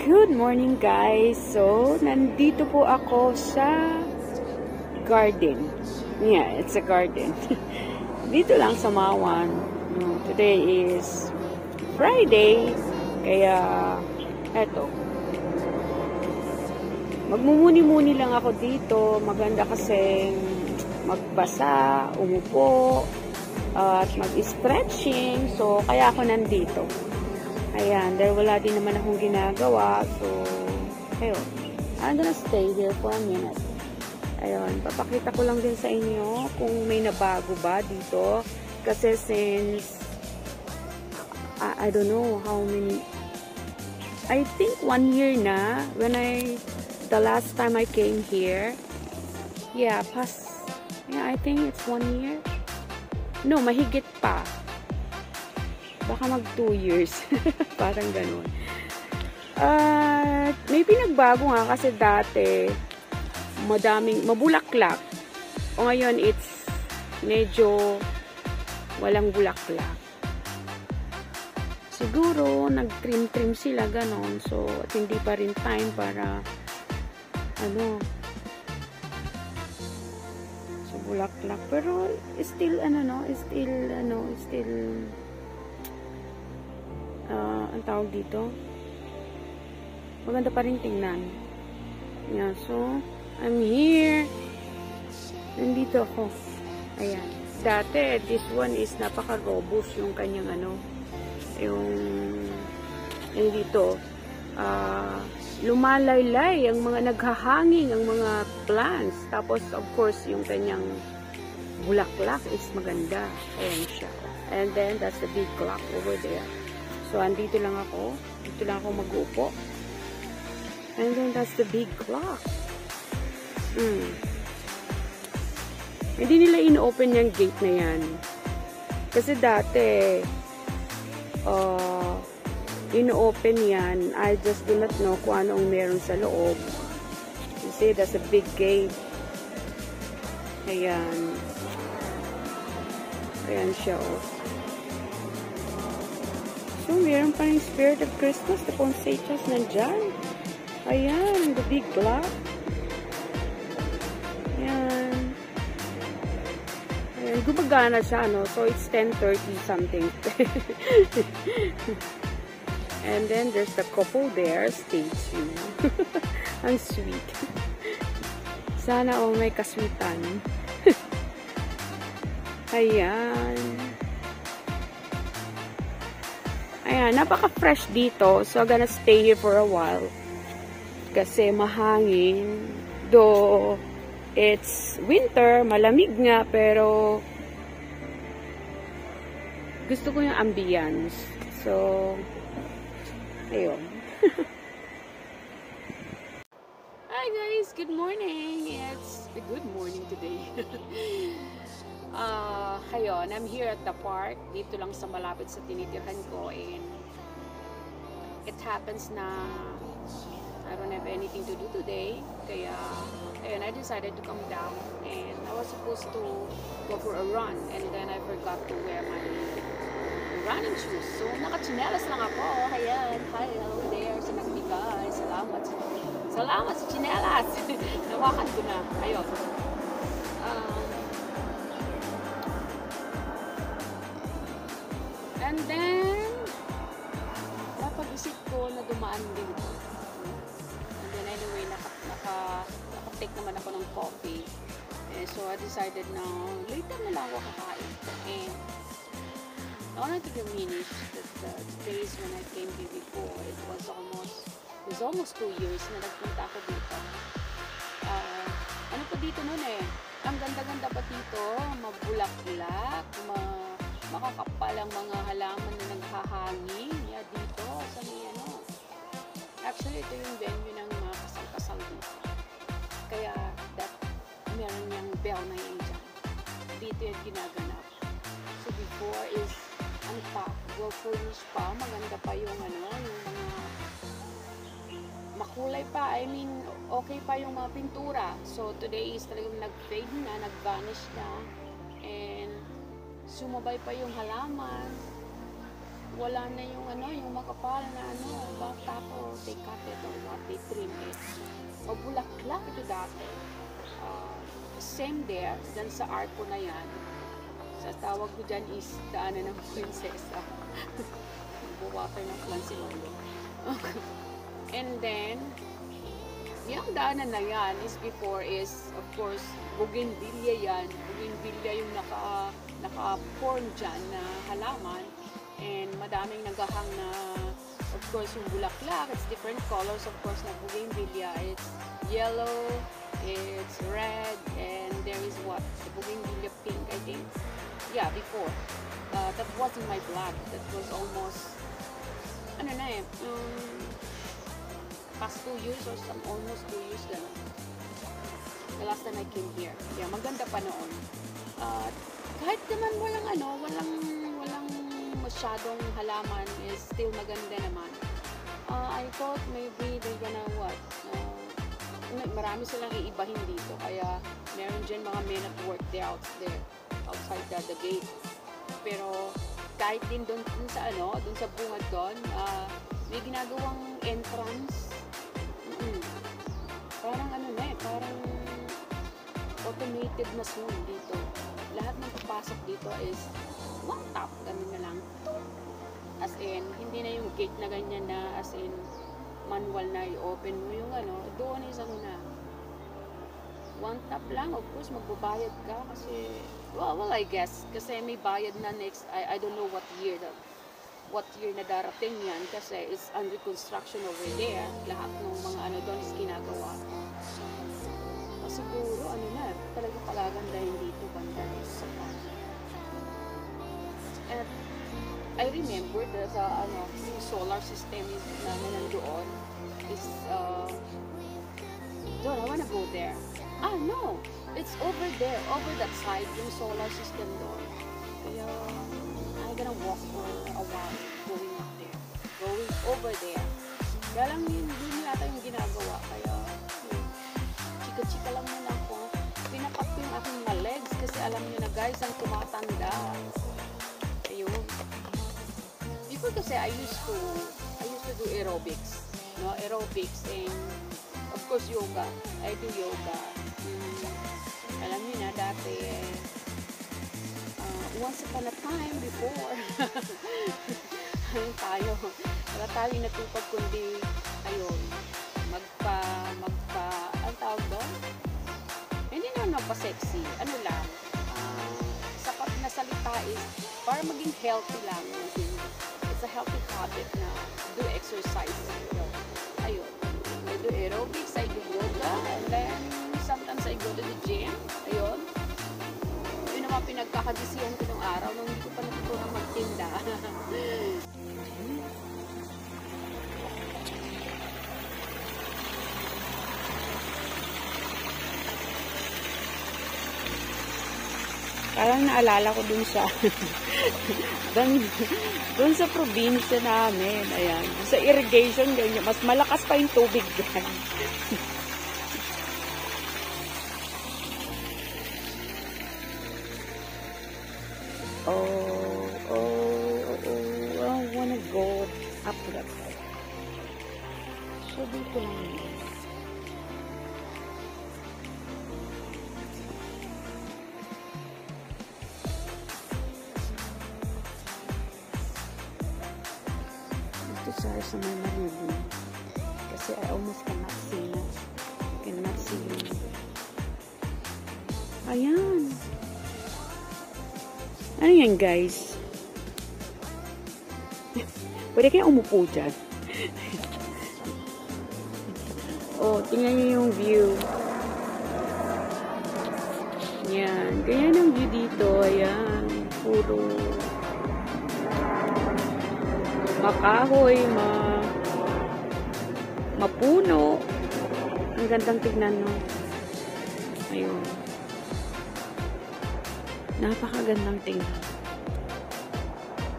Good morning guys! So, nandito po ako sa garden. Yeah, it's a garden. Dito lang sa Mawan. Today is Friday. Kaya, eto. Magmumuni-muni lang ako dito. Maganda kasi magbasa, umupo, at mag-stretching. So, kaya ako nandito. Ayan, dahil wala din naman akong ginagawa. So, ayun. I'm gonna stay here for a minute. Ayun, papakita ko lang din sa inyo kung may nabago ba dito. Kasi since, I don't know how many, I think 1 year na, the last time I came here. Yeah, I think it's 1 year. No, mahigit pa. Baka mag 2 years. Parang ganun. May pinagbago nga kasi dati mabulaklak. O ngayon it's medyo walang bulaklak. Siguro nag-trim sila ganon. So at hindi pa rin time para so bulaklak. Pero still ang tawag dito, maganda pa rin tingnan. Yeah, so I'm here. Nandito ako. Ayan. Dati, this one is napaka-robust yung kanyang yung dito. Lumalaylay ang mga naghahanging, ang mga plants. Tapos, of course, yung kanyang bulaklak is maganda. Ayan siya. And then, that's the big clock over there. So, andito lang ako. Dito lang ako mag-uupo. And then, that's the big clock. Hindi nila in-open yung gate na yan. Kasi dati, in-open yan. I just do not know kung ano ang meron sa loob. You see, that's a big gate. Ayan. Ayan siya, oh. So, meron pa rin Spirit of Christmas. The poinsettias nandyan. Ayan, the big block. Ayan. Ayan, gumagana siya, no? So, it's 10:30 something. And then, there's the couple there. Statue. Ang sweet. Sana, may kaswitan. Ayan. Ayan, napaka-fresh dito. So, I'm gonna stay here for a while. Kasi mahangin. Though, it's winter, malamig nga, pero gusto ko yung ambience. So, ayun. Hi guys, good morning. It's a good morning today. Ayun, I'm here at the park. Dito lang sa malapit sa tinitirhan ko. And it happens na I don't have anything to do today. Kaya, ayun, I decided to come down. And I was supposed to go for a run. And then I forgot to wear my running shoes. So, naka-chinelas lang ako. Ayan, hi, hello there sa nagbigay. Salamat sa chinelas. Nawakan ko na. Ayun. And then, napag-isip ko na dumaan dito. And then anyway, naka-take naman ako ng coffee. So I decided na later na lang ako kakain. And I wanted to diminish the days when I came here before. It was almost 2 years na nagpunta ako dito. Ano pa dito nun eh? Ang ganda-ganda pa dito. Mabulaklak, makakapal ang mga halaman na naghahangin. Yeah, dito. Sa Actually, ito yung venue ng mga kasal-kasal dito. Kaya, meron niyang bell na yun dyan. Dito yung ginaganap. So, before is, ang top, well furnished pa. Maganda pa yung yung mga makulay pa. I mean, okay pa yung mga pintura. So, today is talagang nag-fade na, nag-vanish na. And, sumabay pa yung halaman. Wala na yung ano, yung makapal na ano, tapos they cut it or what, they trim it. Mabulaklak ito dati. Same there, dyan sa arco na yan. Sa tawag ko dyan is daanan ng prinsesa. Nagbuwater ng plan si Lolo. And then, yung daanan na yan is before is, of course, bougainvillea yan. Bougainvillea yung naka-form dyan na halaman. And madaming naghahang na, of course, yung bulaklak. It's different colors, of course, na bougainvillea. It's yellow, it's red, and there is what? The bougainvillea pink, I think. Yeah, before. That wasn't my blood. That was almost, ano na eh, past 2 years or some, almost 2 years gano'n. The last time I came here. Yeah, maganda pa noon. Kahit naman walang masyadong halaman is still maganda naman. I thought maybe they're gonna what? Marami silang iibahin dito. Kaya meron dyan mga men at work there outside the gate. Pero kahit din doon sa doon sa bungad doon, may ginagawang entrance. Parang parang automated na zone dito. Lahat ng papasok dito is one tap, ganun na lang. As in, hindi na yung gate na ganyan na, as in, manual na i-open mo yung doon is one tap lang. Of course, magbabayad ka kasi, well, I guess, kasi may bayad na next, I don't know what year na darating yan kasi it's under construction over there. Lahat ng mga doon is ginagawa. Siguro, talaga palagandahin dito, banda sa and I remember the yung solar system na nandoon is I wanna go there. No, it's over there, over that side, yung solar system doon. Kaya I'm gonna walk for a while going up there, going over there. Kaya lang hindi yata yung ginagawa, kaya chika-chika lang muna ako. Pinapak yung aking legs kasi alam nyo na guys, ang tumatanda. Ayun. Before kasi I used to do aerobics. Aerobics and of course yoga. I do yoga. Alam nyo na dati once upon a time before wala tayo natupag kundi ayun ang tawag doon? Hindi naman magpa-sexy. Ano lang, sapat na salita is para maging healthy lang. It's a healthy habit na do exercise. Ayun. I do aerobics, I do yoga, and then sometimes I go to the gym. Ayun. Yun naman pinagkakagisihan ko ng araw nung hindi ko pa natutunang magtinda. Parang naalala ko dun sa dun sa probinsya namin. Ayan. Sa irrigation ganyan. Mas malakas pa yung tubig dyan. I wanna go up to that side. So, dito lang yun. Sa my marriage kasi I almost cannot see you. Ayan. Ano yan guys? Pwede kayong umupo dyan. Tingnan nyo yung view. Yan. Ganyan ang view dito. Ayan. Puro makahoy, mapuno. Ang gandang tignan, no? Ayun. Napakagandang tignan.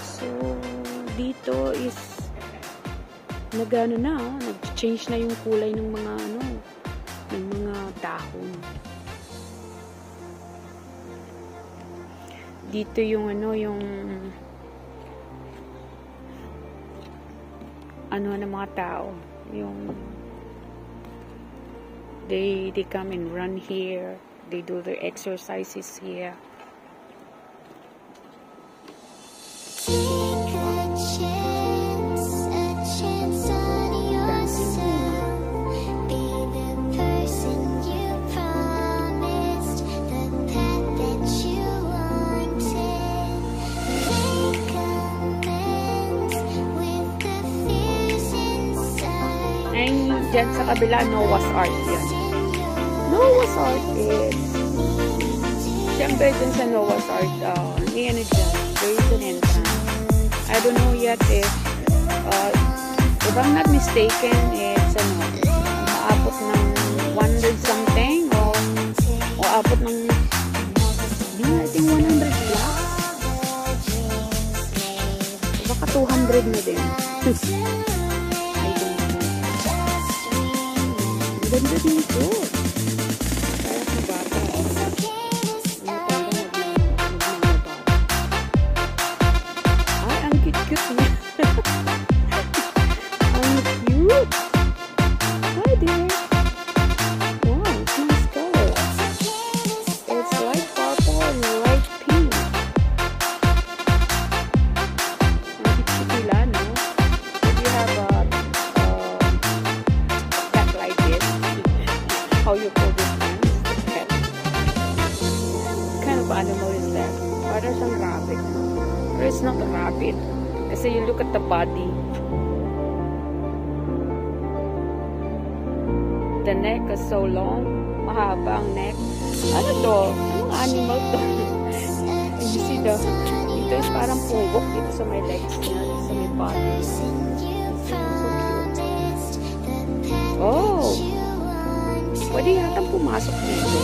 So, dito is nag-change na yung kulay ng mga ng mga dahon. dito yung ng mga tao, yung they come and run here, they do their exercises here. Diyan sa kabila, Noah's Ark yan. Noah's Ark is, siyempre dyan sa Noah's Ark, dyan, there is an entrance. I don't know yet if I'm not mistaken, it's maabot ng 100 something, o abot ng, I think 100 lakhs. Baka 200 na din. Ganda dito. Kaya sa bata. Ay, ang cute-cute niya. Ang cute. Hi there. Wow, it's nice color. It's light purple and light pink. Ang cute nila, no? If you have a how you pull this pen. What kind of animal is that? Parang siyang rabbit. But it's not a rabbit. Kasi you look at the body. The neck is so long. Mahaba ang neck. Ano to? Anong animal to? And you see dito is parang pugok dito sa may legs niya. Sa may body. So cute. Oh! Pwede yata pumasok dito.